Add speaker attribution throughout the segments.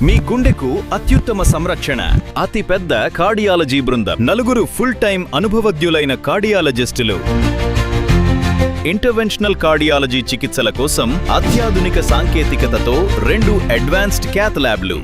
Speaker 1: మీ గుండెకు అత్యుత్తమ సంరక్షణ అతి పెద్ద కార్డియాలజీ బృందం 4 ఫుల్ టైం అనుభవజ్ఞులైన కార్డియాలజిస్టులు ఇంటర్వెన్షనల్ కార్డియాలజీ చికిత్సల కోసం అత్యాధునిక సాంకేతికతతో 2 అడ్వాన్స్డ్ క్యాత్ ల్యాబ్లు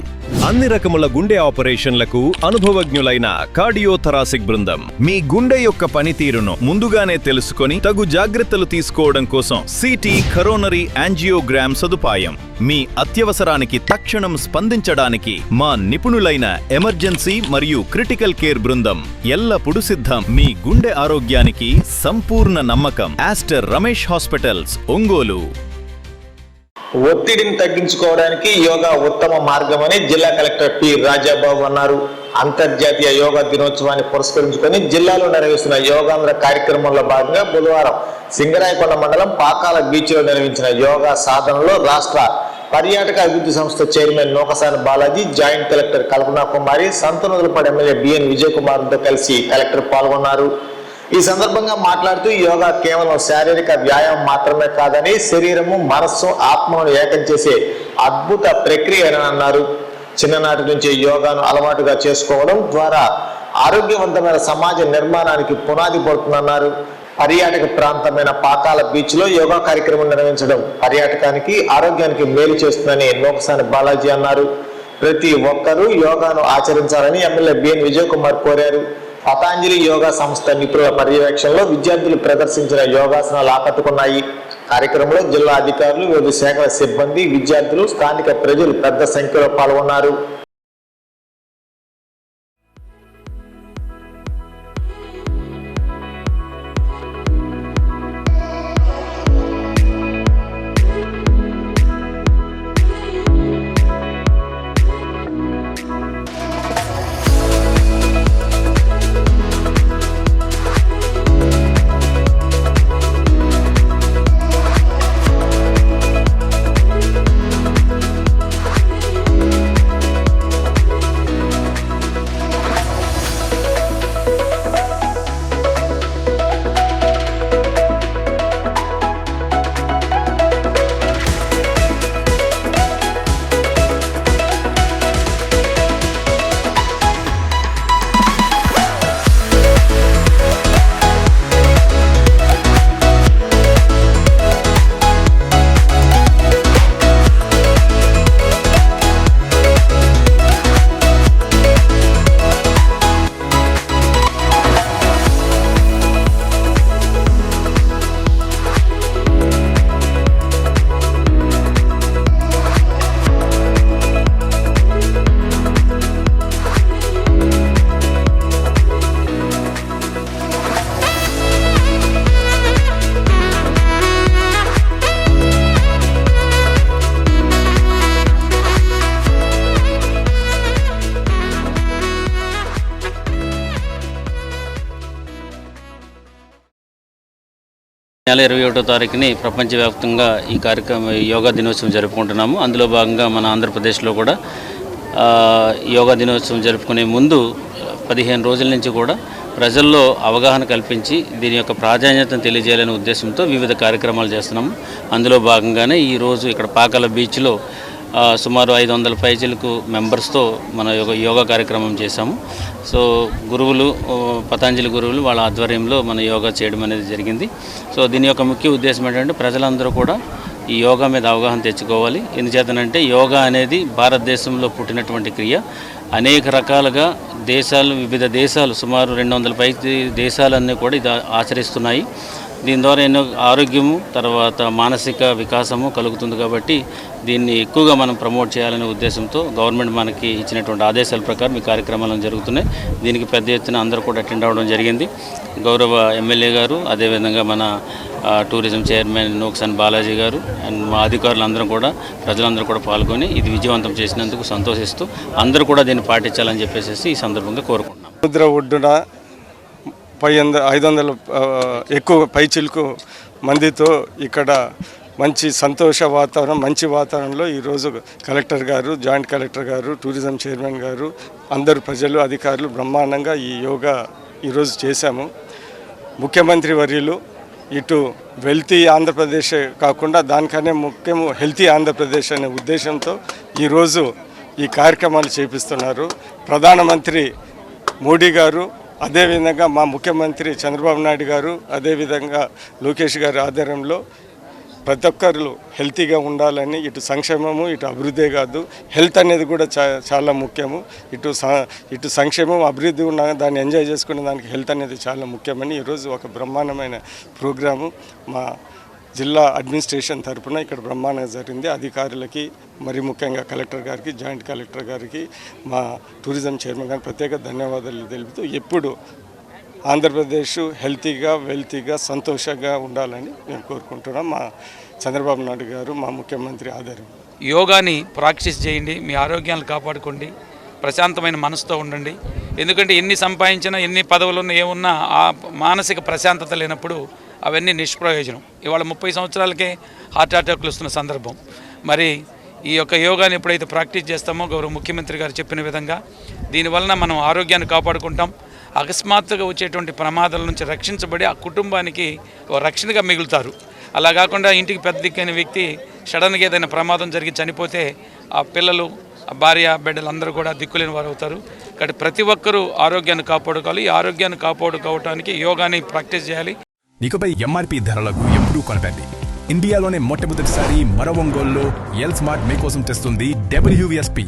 Speaker 1: అన్ని రకముల గుండె ఆపరేషన్లకు అనుభవజ్ఞులైన కార్డియోథరాసిక్ బృందం మీ గుండె యొక్క పనితీరును ముందుగానే తెలుసుకొని తగు జాగ్రత్తలు తీసుకోవడం కోసం సిటీ కరోనరీ యాంజియోగ్రామ్ సదుపాయం మీ అత్యవసరానికి తక్షణం స్పందించడానికి మా నిపుణులైన ఎమర్జెన్సీ మరియు క్రిటికల్ కేర్ బృందం ఎల్లప్పుడూ సిద్ధం మీ గుండె ఆరోగ్యానికి సంపూర్ణ నమ్మకం ఆస్టర్ రమేష్ హాస్పిటల్స్ ఒంగోలు
Speaker 2: ఒత్తిడిని తగ్గించుకోవడానికి యోగా ఉత్తమ మార్గమని జిల్లా కలెక్టర్ పి రాజాబాబు అన్నారు. అంతర్జాతీయ యోగా దినోత్సవాన్ని పురస్కరించుకొని జిల్లాలో నిర్వహిస్తున్న యోగాంధ్ర కార్యక్రమంలో భాగంగా బుధవారం సింగరాయకొండ మండలం పాకాల బీచ్ లో నిర్వహించిన యోగా సాధనలో రాష్ట్ర పర్యాటక అభివృద్ధి సంస్థ chairman Nukasani Balaji, joint collector Kalpana Kumari, Santhanurupadu MLA BN Vijay కుమార్తో కలిసి కలెక్టర్ పాల్గొన్నారు. ఈ సందర్భంగా మాట్లాడుతూ యోగా కేవలం శారీరక వ్యాయామం మాత్రమే కాదని శరీరము, మనస్సు, ఆత్మను ఏకం చేసే అద్భుత ప్రక్రియ అని అన్నారు. చిన్ననాటి నుంచి యోగాను అలవాటుగా చేసుకోవడం ద్వారా ఆరోగ్యవంతమైన సమాజ నిర్మాణానికి పునాది పడుతుందన్నారు. పర్యాటక ప్రాంతమైన పాకాల బీచ్ లో యోగా కార్యక్రమం నిర్వహించడం పర్యాటకానికి, ఆరోగ్యానికి మేలు చేస్తుందని నూకసాని బాలాజీ అన్నారు. ప్రతి ఒక్కరూ యోగాను ఆచరించాలని ఎమ్మెల్యే బిఎన్ విజయ్ కుమార్ కోరారు. పతాంజలి యోగా సంస్థ నిపుణుల పర్యవేక్షణలో విద్యార్థులు ప్రదర్శించిన యోగాసనాలు ఆకట్టుకున్నాయి. కార్యక్రమంలో జిల్లా అధికారులు, వివిధ శాఖల సిబ్బంది, విద్యార్థులు, స్థానిక ప్రజలు పెద్ద సంఖ్యలో పాల్గొన్నారు.
Speaker 3: నెల 21వ తారీఖుని ప్రపంచవ్యాప్తంగా ఈ కార్యక్రమం యోగా దినోత్సవం జరుపుకుంటున్నాము. అందులో భాగంగా మన ఆంధ్రప్రదేశ్లో కూడా యోగా దినోత్సవం జరుపుకునే ముందు 15 రోజుల నుంచి కూడా ప్రజల్లో అవగాహన కల్పించి దీని యొక్క ప్రాధాన్యతను తెలియజేయాలనే ఉద్దేశంతో వివిధ కార్యక్రమాలు చేస్తున్నాము. అందులో భాగంగానే ఈరోజు ఇక్కడ పాకాల బీచ్లో సుమారు 500 పైచీలకు మెంబర్స్తో మన యోగా కార్యక్రమం చేశాము. సో గురువులు, పతాంజలి గురువులు వాళ్ళ ఆధ్వర్యంలో మన యోగా చేయడం అనేది జరిగింది. సో దీని యొక్క ముఖ్య ఉద్దేశం ఏంటంటే ప్రజలందరూ కూడా ఈ యోగా మీద అవగాహన తెచ్చుకోవాలి. ఎందుచేతనంటే యోగా అనేది భారతదేశంలో పుట్టినటువంటి క్రియ. అనేక రకాలుగా వివిధ దేశాలు సుమారు 200 పై దేశాలన్నీ కూడా ఇది ఆచరిస్తున్నాయి. దీని ద్వారా ఎన్నో ఆరోగ్యము, తర్వాత మానసిక వికాసము కలుగుతుంది. కాబట్టి దీన్ని ఎక్కువగా మనం ప్రమోట్ చేయాలనే ఉద్దేశంతో గవర్నమెంట్ మనకి ఇచ్చినటువంటి ఆదేశాల ప్రకారం ఈ కార్యక్రమాలు జరుగుతున్నాయి. దీనికి పెద్ద ఎత్తున అందరూ కూడా అటెండ్ అవ్వడం జరిగింది. గౌరవ ఎమ్మెల్యే గారు, అదేవిధంగా మన టూరిజం చైర్మన్ నూకసాని బాలాజీ గారు అండ్ మా అధికారులందరూ కూడా, ప్రజలందరూ కూడా పాల్గొని ఇది విజయవంతం చేసినందుకు సంతోషిస్తూ అందరూ కూడా దీన్ని పాటించాలని చెప్పేసి ఈ సందర్భంగా కోరుకుంటున్నాం.
Speaker 4: సముద్ర ఒడ్డున 500 ఎక్కువ పైచిలకు మందితో ఇక్కడ మంచి సంతోష వాతావరణం, మంచి వాతావరణంలో ఈరోజు కలెక్టర్ గారు, జాయింట్ కలెక్టర్ గారు, టూరిజం చైర్మన్ గారు, అందరు ప్రజలు, అధికారులు బ్రహ్మాండంగా ఈ యోగా ఈరోజు చేశాము. ముఖ్యమంత్రి వర్యులు ఇటు వెల్తీ ఆంధ్రప్రదేశ్ కాకుండా దానికనే ముఖ్యము హెల్తీ ఆంధ్రప్రదేశ్ అనే ఉద్దేశంతో ఈరోజు ఈ కార్యక్రమాలు చేపిస్తున్నారు. ప్రధానమంత్రి మోడీ గారు, అదేవిధంగా మా ముఖ్యమంత్రి చంద్రబాబు నాయుడు గారు, అదేవిధంగా లోకేష్ గారి ఆధ్వర్యంలో ప్రతి ఒక్కరు హెల్తీగా ఉండాలని, ఇటు సంక్షేమము ఇటు అభివృద్ధే కాదు, హెల్త్ అనేది కూడా చాలా ముఖ్యము. ఇటు సంక్షేమం అభివృద్ధి ఉన్న దాన్ని ఎంజాయ్ చేసుకునే దానికి హెల్త్ అనేది చాలా ముఖ్యమని ఈరోజు ఒక బ్రహ్మాండమైన ప్రోగ్రాము మా జిల్లా అడ్మినిస్ట్రేషన్ తరఫున ఇక్కడ బ్రహ్మాండంగా జరిగింది. అధికారులకి, మరి ముఖ్యంగా కలెక్టర్ గారికి, జాయింట్ కలెక్టర్ గారికి, మా టూరిజం చైర్మన్ గారికి ప్రత్యేక ధన్యవాదాలు తెలుపుతూ ఎప్పుడు ఆంధ్రప్రదేశ్ హెల్తీగా, వెల్తీగా, సంతోషంగా ఉండాలని మేము కోరుకుంటున్నాం. మా చంద్రబాబు నాయుడు గారు, మా ముఖ్యమంత్రి ఆధారం.
Speaker 5: యోగాని ప్రాక్టీస్ చేయండి, మీ ఆరోగ్యాన్ని కాపాడుకోండి, ప్రశాంతమైన మనసుతో ఉండండి. ఎందుకంటే ఎన్ని సంపాదించినా, ఎన్ని పదవులున్నా, ఏమున్నా ఆ మానసిక ప్రశాంతత లేనప్పుడు అవన్నీ నిష్ప్రయోజనం. ఇవాళ 30 సంవత్సరాలకే హార్ట్ అటాక్లు వస్తున్న సందర్భం. మరి ఈ యొక్క యోగాని ఎప్పుడైతే ప్రాక్టీస్ చేస్తామో గౌరవ ముఖ్యమంత్రి గారు చెప్పిన విధంగా దీనివలన మనం ఆరోగ్యాన్ని కాపాడుకుంటాం. అకస్మాత్తుగా వచ్చేటువంటి ప్రమాదాల నుంచి రక్షించబడి ఆ కుటుంబానికి రక్షణగా మిగులుతారు. అలా కాకుండా ఇంటికి పెద్ద దిక్కైన వ్యక్తి సడన్గా ఏదైనా ప్రమాదం జరిగి చనిపోతే ఆ పిల్లలు, ఆ భార్య, బిడ్డలు అందరూ కూడా దిక్కులేని వారు అవుతారు. కాబట్టి ప్రతి ఒక్కరూ ఆరోగ్యాన్ని కాపాడుకోవాలి. ఈ ఆరోగ్యాన్ని కాపాడుకోవడానికి యోగాని ప్రాక్టీస్ చేయాలి.
Speaker 6: ఇకపై ఎంఆర్పి ధరలకు ఎప్పుడూ కొనకండి. ఇండియాలోనే మొట్టమొదటిసారి మన ఒంగోలులో ఎల్ స్మార్ట్ మీకోసం తెస్తుంది WSP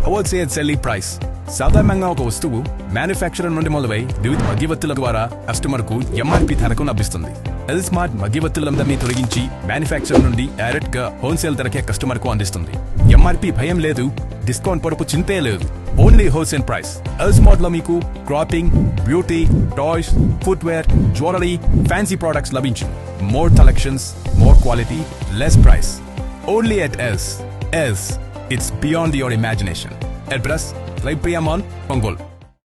Speaker 6: హోల్సేల్ సెల్లింగ్ ప్రైస్. సాధారణంగా ఒక వస్తువు మ్యానుఫ్యాక్చరర్ నుండి మొదలై వివిధ మధ్యవర్తుల ద్వారా కస్టమర్ కు ఎంఆర్పి ధరకు లభిస్తుంది. ఎల్ స్మార్ట్ మధ్యవర్తులందరినీ తొలగించి మ్యానుఫ్యాక్చరర్ నుండి డైరెక్ట్ గా హోల్సేల్ ధరకే కస్టమర్ కు అందిస్తుంది. ఎంఆర్పి భయం లేదు, డిస్కౌంట్ పొరపు చింతే లేదు. Only wholesale price. L Smart లో మీకు clothing, beauty, toys, footwear, jewellery, fancy products లభించు. More collections, more quality, less price. Only at L's. L's, it's beyond your imagination. Address Library Mall, Ongole.